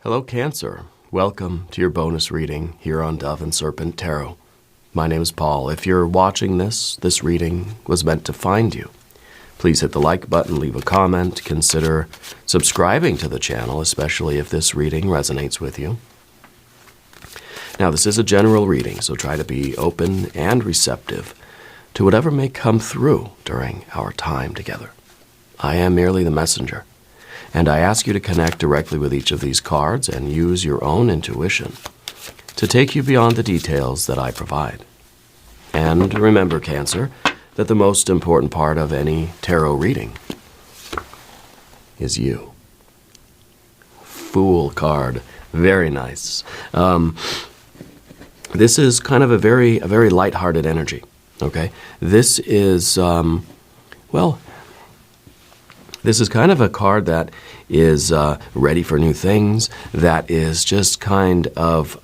Hello, Cancer. Welcome to your bonus reading here on Dove and Serpent Tarot. My name is Paul. If you're watching this reading was meant to find you. Please hit the like button, leave a comment, consider subscribing to the channel, especially if this reading resonates with you. Now, this is a general reading, so try to be open and receptive to whatever may come through during our time together. I am merely the messenger, and I ask you to connect directly with each of these cards and use your own intuition to take you beyond the details that I provide. And remember, Cancer, that the most important part of any tarot reading is you. Fool card. Very nice. This is kind of a very lighthearted energy, okay? This is, this is kind of a card that is ready for new things, that is just kind of,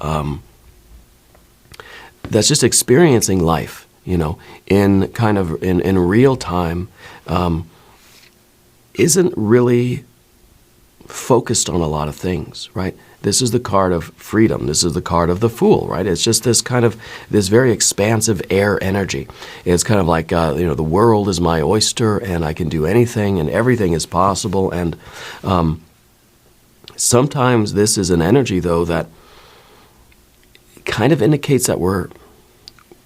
that's just experiencing life, you know, in kind of, in real time, isn't really focused on a lot of things, right? This is the card of freedom. This is the card of the Fool, right? It's just this kind of, this very expansive air energy. It's kind of like, the world is my oyster and I can do anything and everything is possible. And sometimes this is an energy, though, that kind of indicates that we're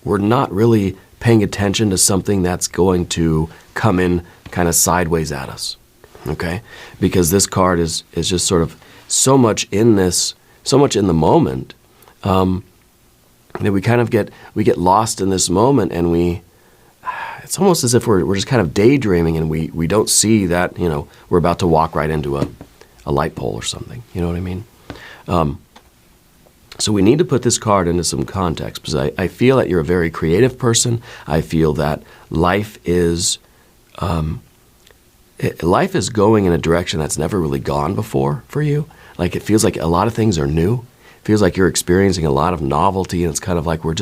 not really paying attention to something that's going to come in kind of sideways at us, okay? Because this card is just sort of so much in this, so much in the moment, that we kind of get lost in this moment, and it's almost as if we're just kind of daydreaming, and we don't see that, you know, we're about to walk right into a light pole or something. You know what I mean? So we need to put this card into some context, because I feel that you're a very creative person. I feel that life is going in a direction that's never really gone before for you. Like, it feels like a lot of things are new. It feels like you're experiencing a lot of novelty, and it's kind of like we're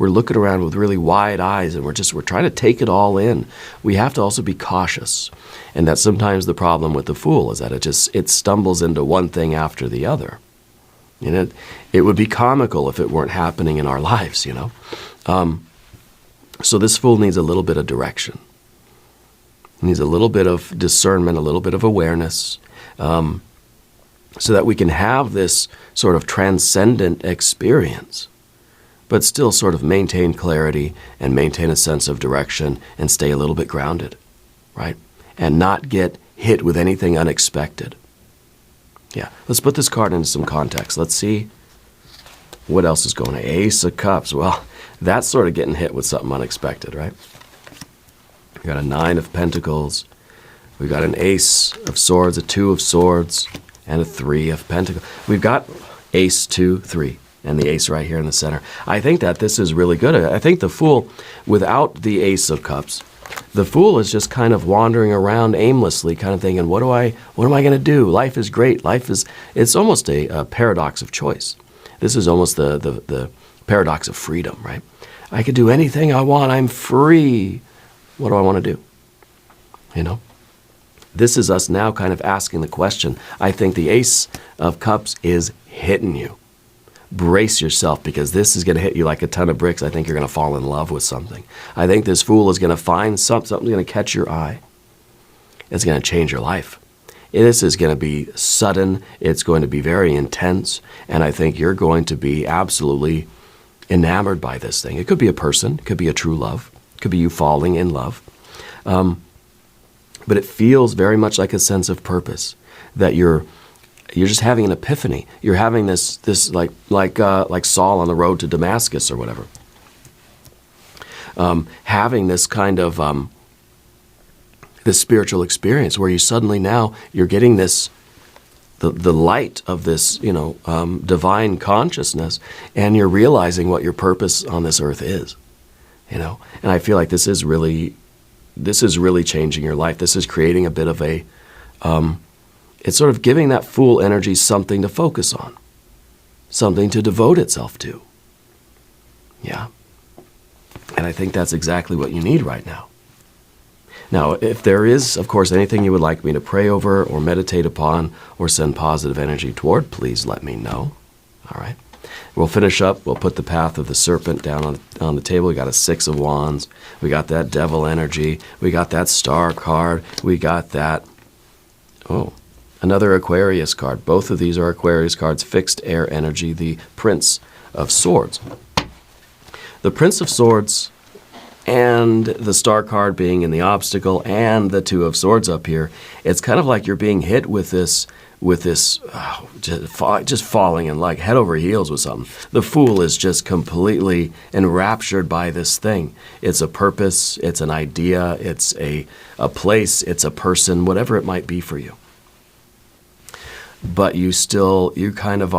looking around with really wide eyes, and we're trying to take it all in. We have to also be cautious. And that's sometimes the problem with the Fool, is that it stumbles into one thing after the other. And it would be comical if it weren't happening in our lives, you know. So this Fool needs a little bit of direction. He needs a little bit of discernment, a little bit of awareness, so that we can have this sort of transcendent experience, but still sort of maintain clarity and maintain a sense of direction and stay a little bit grounded, right? And not get hit with anything unexpected. Yeah, let's put this card into some context. Let's see what else is going on. Ace of Cups. Well, that's sort of getting hit with something unexpected, right? We got a Nine of Pentacles. We got an Ace of Swords, a Two of Swords, and a Three of Pentacles. We've got Ace, 2, 3, and the Ace right here in the center. I think that this is really good. I think the Fool, without the Ace of Cups, the Fool is just kind of wandering around aimlessly, kind of thinking, what am I going to do? Life is great. It's almost a paradox of choice. This is almost the paradox of freedom, right? I could do anything I want. I'm free. What do I want to do? You know? This is us now kind of asking the question. I think the Ace of Cups is hitting you. Brace yourself, because this is going to hit you like a ton of bricks. I think you're going to fall in love with something. I think this Fool is going to find something's going to catch your eye. It's going to change your life. This is going to be sudden. It's going to be very intense. And I think you're going to be absolutely enamored by this thing. It could be a person. It could be a true love. It could be you falling in love. But it feels very much like a sense of purpose, that you're just having an epiphany. You're having this like Saul on the road to Damascus or whatever. Having this kind of this spiritual experience where you suddenly now you're getting this the light of this, you know, divine consciousness, and you're realizing what your purpose on this earth is, you know. And I feel like this is really changing your life. This is creating a bit of a, it's sort of giving that Fool energy something to focus on, something to devote itself to. Yeah. And I think that's exactly what you need right now. Now, if there is, of course, anything you would like me to pray over or meditate upon or send positive energy toward, please let me know. All right. We'll finish up. We'll put the path of the serpent down on the table. We got a 6 of wands. We got that devil energy. We got that star card. We got that, another Aquarius card. Both of these are Aquarius cards, fixed air energy, the Prince of Swords. The Prince of Swords and the star card being in the obstacle and the 2 of Swords up here, it's kind of like you're being hit with this just falling and like head over heels with something. The Fool is just completely enraptured by this thing. It's a purpose, it's an idea, it's a place, it's a person, whatever it might be for you. But you kind of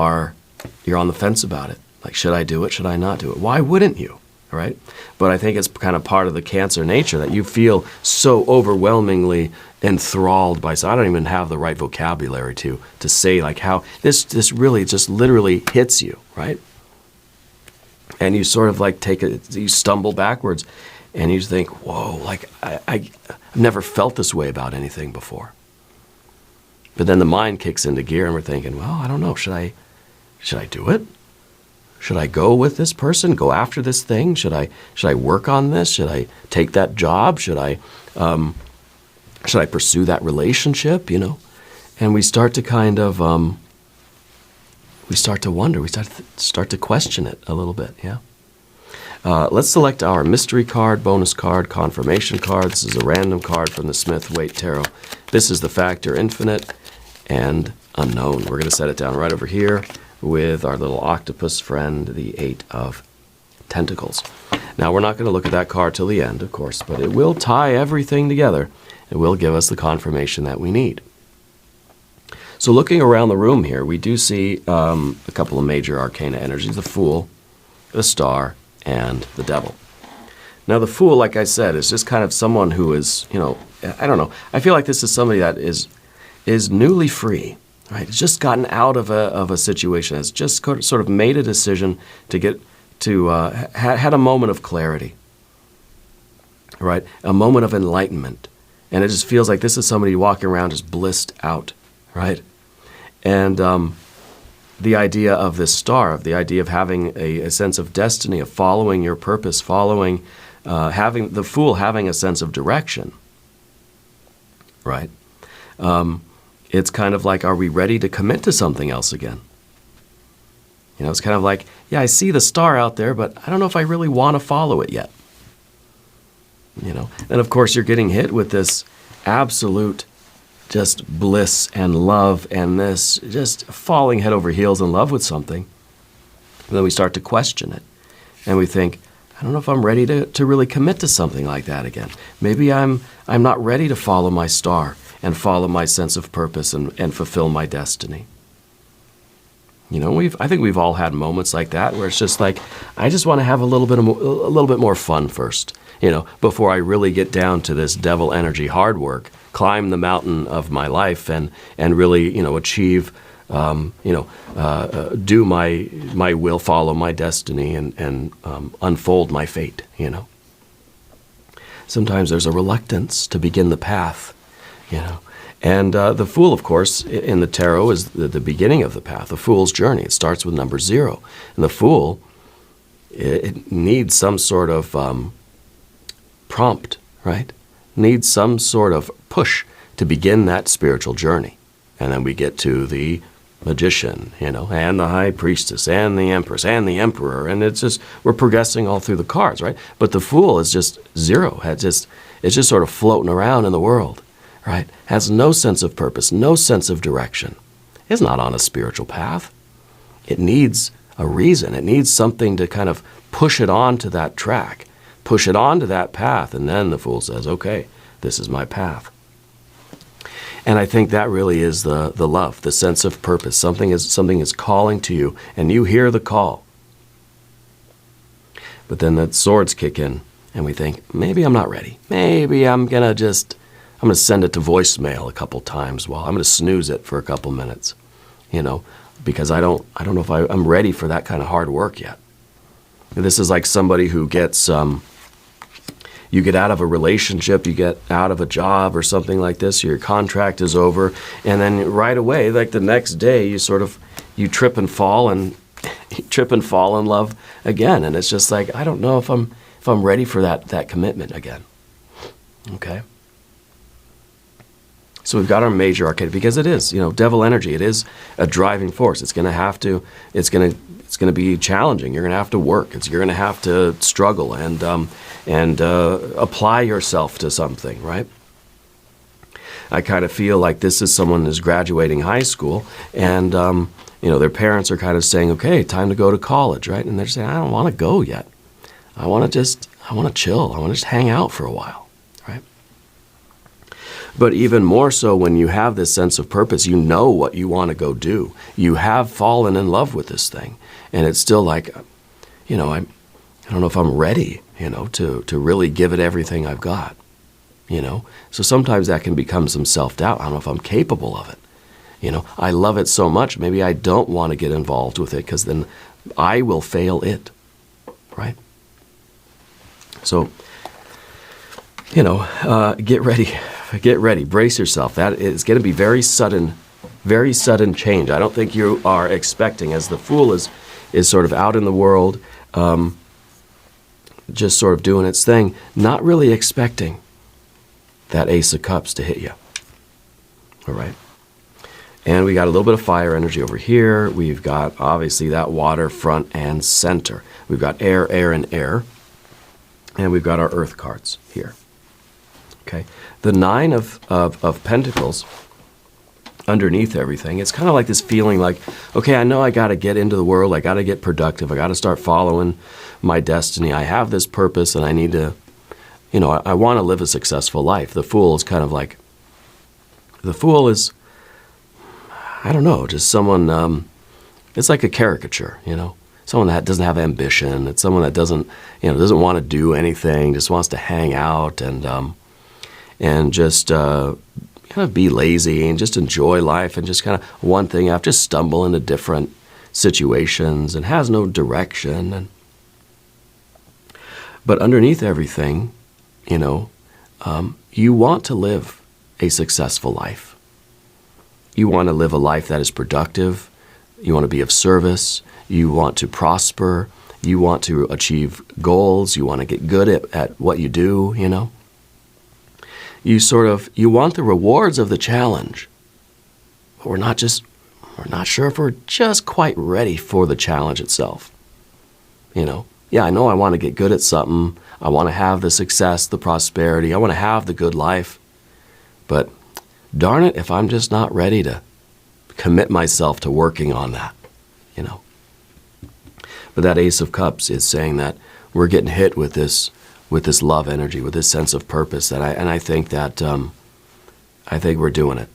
you're on the fence about it. Like, should I do it? Should I not do it? Why wouldn't you? Right? But I think it's kind of part of the Cancer nature that you feel so overwhelmingly enthralled by. So I don't even have the right vocabulary to say like how this really just literally hits you, right? And you sort of like you stumble backwards, and you think, whoa, like I've never felt this way about anything before. But then the mind kicks into gear, and we're thinking, well, I don't know, should I do it? Should I go with this person, go after this thing? Should I work on this? Should I take that job? Should I pursue that relationship? And we start to kind of we start to wonder. We start to question it a little bit. Yeah. Let's select our mystery card, bonus card, confirmation card. This is a random card from the Smith-Waite Tarot. This is the factor infinite and unknown. We're going to set it down right over here with our little octopus friend, the 8 of Tentacles. Now, we're not going to look at that card till the end, of course, but it will tie everything together. It will give us the confirmation that we need. So looking around the room here, we do see a couple of major arcana energies, the Fool, the Star, and the Devil. Now, the Fool, like I said, is just kind of someone who is, I don't know. I feel like this is somebody that is newly free. Right, it's just gotten out of a situation. Has just sort of made a decision to had a moment of clarity. Right, a moment of enlightenment, and it just feels like this is somebody walking around just blissed out. Right, and the idea of this star, the idea of having a sense of destiny, of following your purpose, having the Fool having a sense of direction. Right. It's kind of like, are we ready to commit to something else again? It's kind of like, yeah, I see the star out there, but I don't know if I really want to follow it yet. And of course, you're getting hit with this absolute just bliss and love and this just falling head over heels in love with something. And then we start to question it. And we think, I don't know if I'm ready to really commit to something like that again. Maybe I'm not ready to follow my star and follow my sense of purpose and fulfill my destiny. I think we've all had moments like that where it's just like, I just want to have a little bit more fun first, before I really get down to this devil energy hard work, climb the mountain of my life and really, achieve, do my will, follow my destiny and unfold my fate, Sometimes there's a reluctance to begin the path. And the Fool, of course, in the tarot is the beginning of the path, the Fool's journey. It starts with number 0. And the Fool, it needs some sort of prompt, right? Needs some sort of push to begin that spiritual journey. And then we get to the Magician, and the High Priestess, and the Empress, and the Emperor. And it's just, we're progressing all through the cards, right? But the Fool is just 0. It's just sort of floating around in the world. Right? Has no sense of purpose, no sense of direction. It's not on a spiritual path. It needs a reason. It needs something to kind of push it onto that track, push it onto that path, and then the Fool says, okay, this is my path. And I think that really is the love, the sense of purpose. Something is calling to you, and you hear the call. But then the swords kick in, and we think, maybe I'm not ready. Maybe I'm going to send it to voicemail a couple times I'm going to snooze it for a couple minutes, because I don't know if I'm ready for that kind of hard work yet. This is like somebody who gets, you get out of a relationship, you get out of a job or something like this, your contract is over, and then right away, like the next day, you trip and fall and you trip and fall in love again. And it's just like, I don't know if I'm ready for that commitment again. Okay? So we've got our major arcana, because it is, devil energy. It is a driving force. It's going to be challenging. You're going to have to work. You're going to have to struggle and apply yourself to something, right? I kind of feel like this is someone who's graduating high school, and their parents are kind of saying, okay, time to go to college, right? And they're saying, I don't want to go yet. I want to chill. I want to just hang out for a while, right? But even more so when you have this sense of purpose, you know what you want to go do. You have fallen in love with this thing. And it's still like, I don't know if I'm ready, to really give it everything I've got, So sometimes that can become some self-doubt. I don't know if I'm capable of it. I love it so much, maybe I don't want to get involved with it because then I will fail it, right? So, get ready, brace yourself. That is going to be very sudden change. I don't think you are expecting, as the Fool is sort of out in the world, just sort of doing its thing, not really expecting that Ace of Cups to hit you. All right. And we got a little bit of fire energy over here. We've got, obviously, that water front and center. We've got air, air, and air. And we've got our earth cards here. Okay. The Nine of Pentacles, underneath everything, it's kind of like this feeling like, okay, I know I got to get into the world. I got to get productive. I got to start following my destiny. I have this purpose, and I need to, I want to live a successful life. The Fool is kind of like, I don't know, just someone, it's like a caricature, someone that doesn't have ambition. It's someone that doesn't want to do anything, just wants to hang out and just kind of be lazy and just enjoy life and just kind of one thing after, just stumble into different situations and has no direction. But underneath everything, you want to live a successful life. You want to live a life that is productive. You want to be of service. You want to prosper. You want to achieve goals. You want to get good at what you do, You want the rewards of the challenge. But we're not sure if we're just quite ready for the challenge itself. Yeah, I know I want to get good at something. I want to have the success, the prosperity. I want to have the good life. But darn it, if I'm just not ready to commit myself to working on that, But that Ace of Cups is saying that we're getting hit with this love energy, with this sense of purpose. I think that I think we're doing it.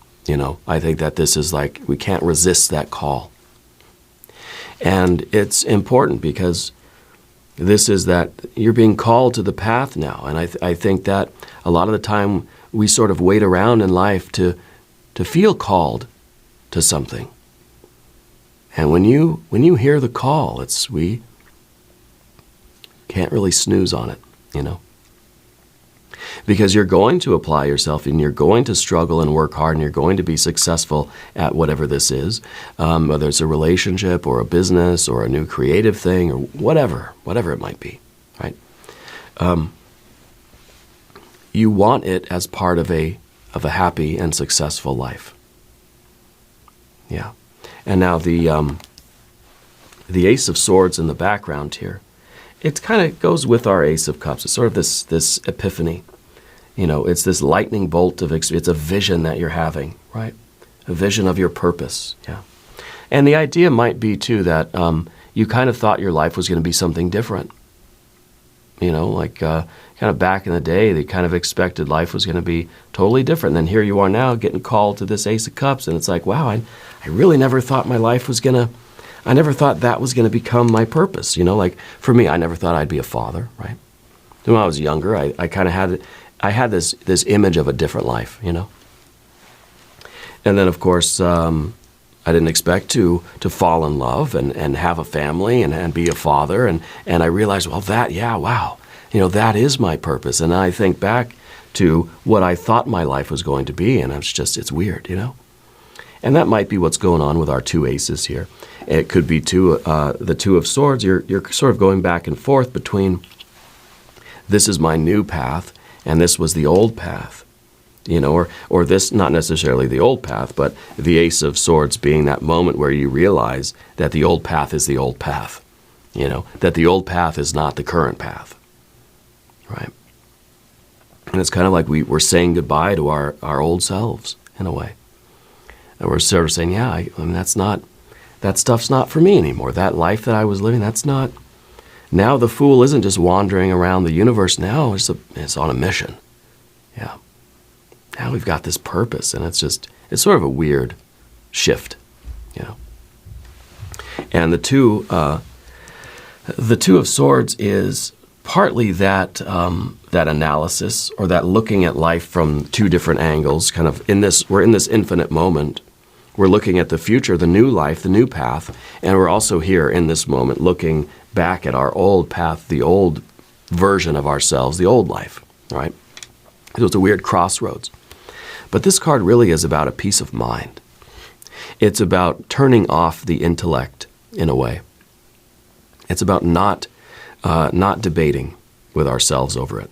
I think that this is like, we can't resist that call. And it's important because this is that you're being called to the path now. And I think that a lot of the time we sort of wait around in life to feel called to something. And when you hear the call, we can't really snooze on it, Because you're going to apply yourself and you're going to struggle and work hard and you're going to be successful at whatever this is, whether it's a relationship or a business or a new creative thing or whatever it might be, right? You want it as part of a happy and successful life. Yeah. And now the Ace of Swords in the background here, it kind of goes with our Ace of Cups. It's sort of this epiphany. It's this lightning bolt it's a vision that you're having, right? A vision of your purpose, yeah. And the idea might be, too, that you kind of thought your life was going to be something different. Kind of back in the day, they kind of expected life was going to be totally different. And then here you are now getting called to this Ace of Cups, and it's like, wow, I really never thought my life was going to, I never thought that was going to become my purpose. Like for me, I never thought I'd be a father, right? When I was younger, I kind of had this image of a different life, And then, of course, I didn't expect to fall in love and have a family and be a father. And I realized, well, wow. that is my purpose. And I think back to what I thought my life was going to be, and it's weird, And that might be what's going on with our two aces here. It could be the Two of Swords. You're sort of going back and forth between this is my new path and this was the old path, or this, not necessarily the old path, but the Ace of Swords being that moment where you realize that the old path is the old path, that the old path is not the current path, right? And it's kind of like we're saying goodbye to our old selves in a way. And we're sort of saying, I mean, that stuff's not for me anymore. That life that I was living, that's not. Now the Fool isn't just wandering around the universe. Now it's on a mission. Yeah. Now we've got this purpose, and it's sort of a weird shift, And the Two of Swords is partly that analysis, or that looking at life from two different angles. Kind of we're in this infinite moment. We're looking at the future, the new life, the new path, and we're also here in this moment looking back at our old path, the old version of ourselves, the old life, right? So it's a weird crossroads. But this card really is about a peace of mind. It's about turning off the intellect in a way. It's about not debating with ourselves over it,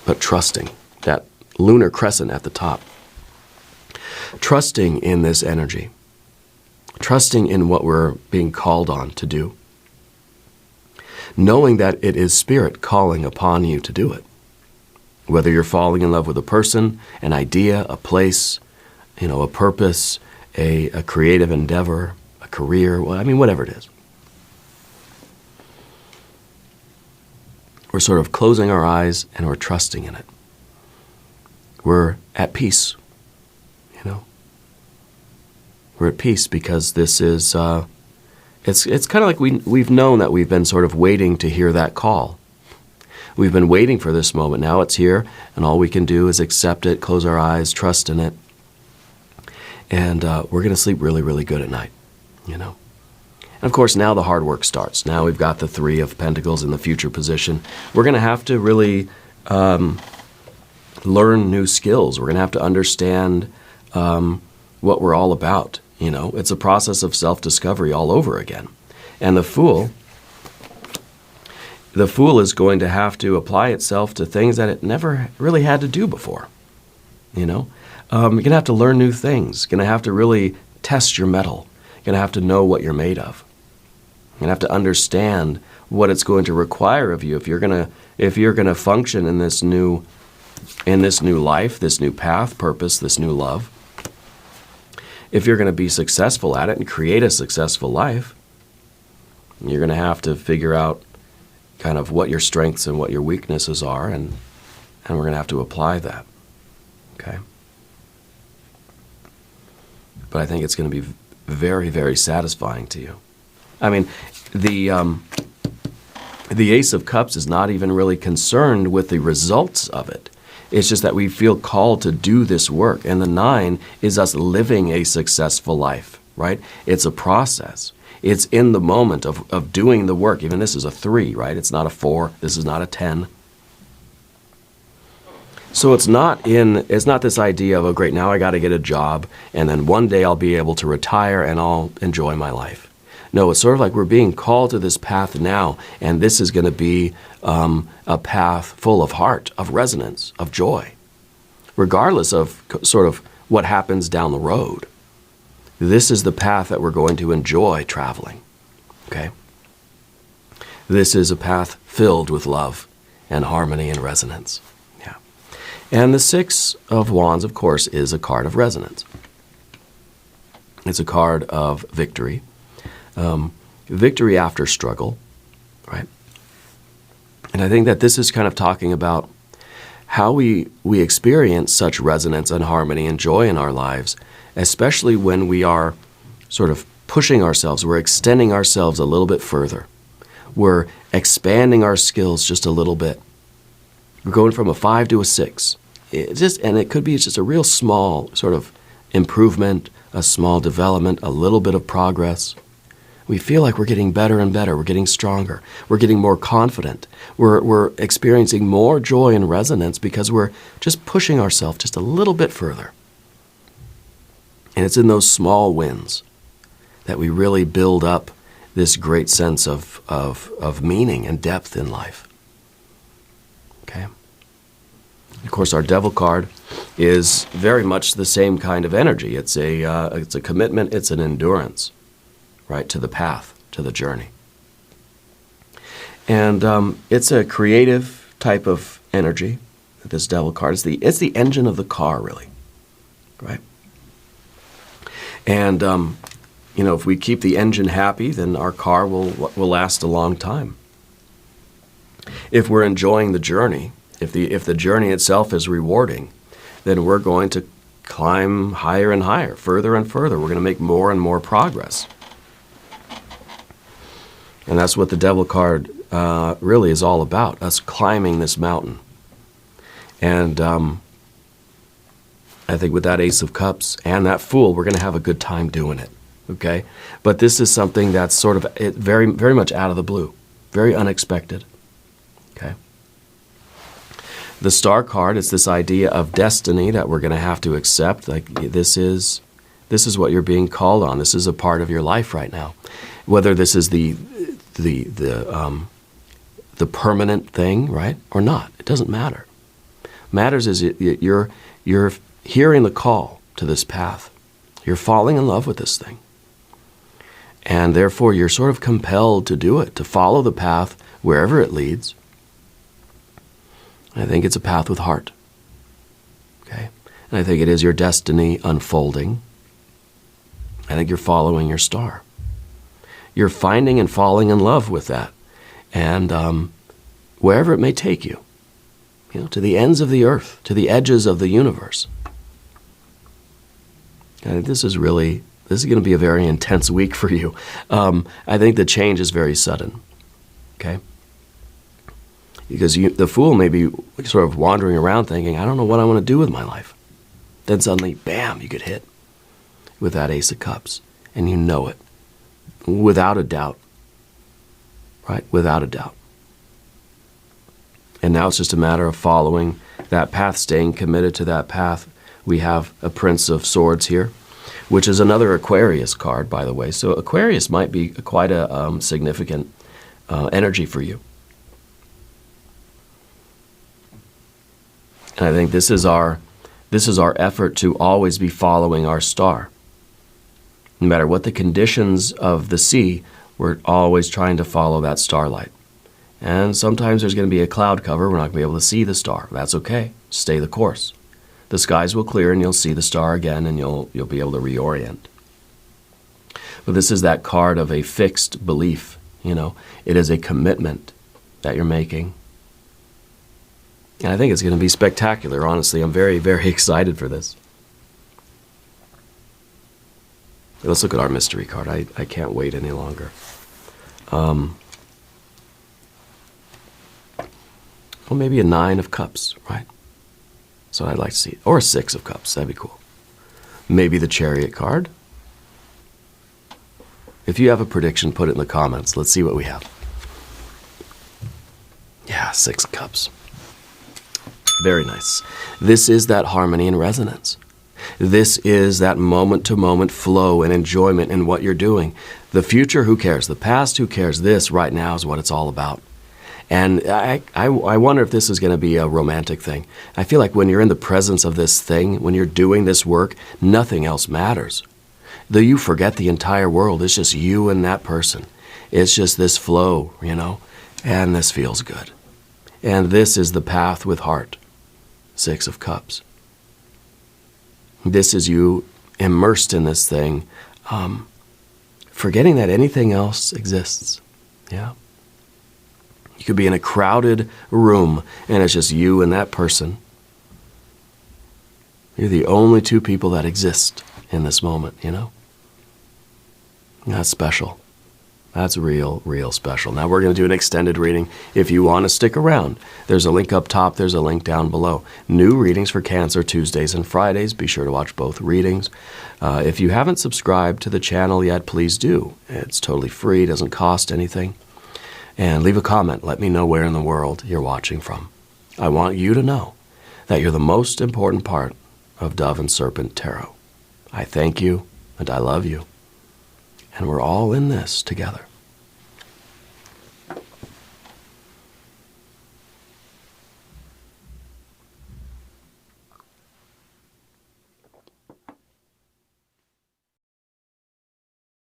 but trusting that lunar crescent at the top. Trusting in this energy. Trusting in what we're being called on to do. Knowing that it is Spirit calling upon you to do it. Whether you're falling in love with a person, an idea, a place, a purpose, a creative endeavor, a career, whatever it is. We're sort of closing our eyes and we're trusting in it. We're at peace, We're at peace because this is, it's kind of like we've known that we've been sort of waiting to hear that call. We've been waiting for this moment. Now it's here, and all we can do is accept it, close our eyes, trust in it, and we're going to sleep really, really good at night, And of course, now the hard work starts. Now we've got the Three of Pentacles in the future position. We're going to have to really learn new skills. We're going to have to understand what we're all about. It's a process of self-discovery all over again. And the Fool is going to have to apply itself to things that it never really had to do before. You're going to have to learn new things. You're going to have to really test your mettle. You're going to have to know what you're made of. You're going to have to understand what it's going to require of you if you're going to function in this new life, this new path, purpose, this new love. If you're going to be successful at it and create a successful life, you're going to have to figure out kind of what your strengths and what your weaknesses are, and we're going to have to apply that. Okay? But I think it's going to be very, very satisfying to you. I mean, the Ace of Cups is not even really concerned with the results of it. It's just that we feel called to do this work. And the 9 is us living a successful life, right? It's a process. It's in the moment of doing the work. Even this is a 3, right? It's not a 4. This is not a 10. So it's not this idea of, oh great, now I got to get a job and then one day I'll be able to retire and I'll enjoy my life. No, it's sort of like we're being called to this path now, and this is going to be a path full of heart, of resonance, of joy, regardless of sort of what happens down the road. This is the path that we're going to enjoy traveling, okay? This is a path filled with love and harmony and resonance, yeah. And the 6 of Wands, of course, is a card of resonance. It's a card of victory. Victory after struggle, right? And I think that this is kind of talking about how we experience such resonance and harmony and joy in our lives, especially when we are sort of pushing ourselves, we're extending ourselves a little bit further. We're expanding our skills just a little bit. We're going from a 5 to a 6. And it could be just a real small sort of improvement, a small development, a little bit of progress. We feel like we're getting better and better. We're getting stronger. We're getting more confident. We're experiencing more joy and resonance because we're just pushing ourselves just a little bit further. And it's in those small wins that we really build up this great sense of meaning and depth in life. Okay? Of course, our devil card is very much the same kind of energy. It's a commitment. It's an endurance, right, to the path, to the journey. And it's a creative type of energy. This devil card is it's the engine of the car, really, right? And if we keep the engine happy, then our car will last a long time. If we're enjoying the journey, if the journey itself is rewarding, then we're going to climb higher and higher, further and further. We're going to make more and more progress. And that's what the devil card really is all about, us climbing this mountain. And I think with that Ace of Cups and that Fool, we're going to have a good time doing it. Okay? But this is something that's sort of very, very much out of the blue, very unexpected. Okay? The Star card is this idea of destiny that we're going to have to accept. Like this is what you're being called on. This is a part of your life right now. Whether this is the permanent thing, right, or not, it doesn't matter. Matters is you're hearing the call to this path. You're falling in love with this thing. And therefore, you're sort of compelled to do it, to follow the path wherever it leads. I think it's a path with heart. Okay? And I think it is your destiny unfolding. I think you're following your star. You're finding and falling in love with that. And wherever it may take you, to the ends of the earth, to the edges of the universe. And this is going to be a very intense week for you. I think the change is very sudden. Okay? Because the Fool may be sort of wandering around thinking, I don't know what I want to do with my life. Then suddenly, bam, you get hit with that Ace of Cups. And you know it. Without a doubt. Right? Without a doubt. And now it's just a matter of following that path, staying committed to that path. We have a Prince of Swords here, which is another Aquarius card, by the way. So Aquarius might be quite a significant energy for you. And I think this is our effort to always be following our star. No matter what the conditions of the sea, we're always trying to follow that starlight. And sometimes there's going to be a cloud cover. We're not going to be able to see the star. That's okay. Stay the course. The skies will clear and you'll see the star again and you'll be able to reorient. But this is that card of a fixed belief. It is a commitment that you're making. And I think it's going to be spectacular, honestly. I'm very, very excited for this. Let's look at our mystery card. I can't wait any longer. Well, maybe a 9 of Cups, right? So I'd like to see. Or a 6 of Cups. That'd be cool. Maybe the Chariot card. If you have a prediction, put it in the comments. Let's see what we have. Yeah, 6 of Cups. Very nice. This is that harmony and resonance. This is that moment-to-moment flow and enjoyment in what you're doing. The future, who cares? The past, who cares? This right now is what it's all about. And I wonder if this is going to be a romantic thing. I feel like when you're in the presence of this thing, when you're doing this work, nothing else matters. Though you forget the entire world, it's just you and that person. It's just this flow, and this feels good. And this is the path with heart. 6 of Cups. This is you immersed in this thing, forgetting that anything else exists. Yeah. You could be in a crowded room and it's just you and that person. You're the only 2 people that exist in this moment, That's special. That's real, real special. Now we're going to do an extended reading. If you want to stick around, there's a link up top, there's a link down below. New readings for Cancer Tuesdays and Fridays. Be sure to watch both readings. If you haven't subscribed to the channel yet, please do. It's totally free, doesn't cost anything. And leave a comment. Let me know where in the world you're watching from. I want you to know that you're the most important part of Dove and Serpent Tarot. I thank you and I love you. And we're all in this together.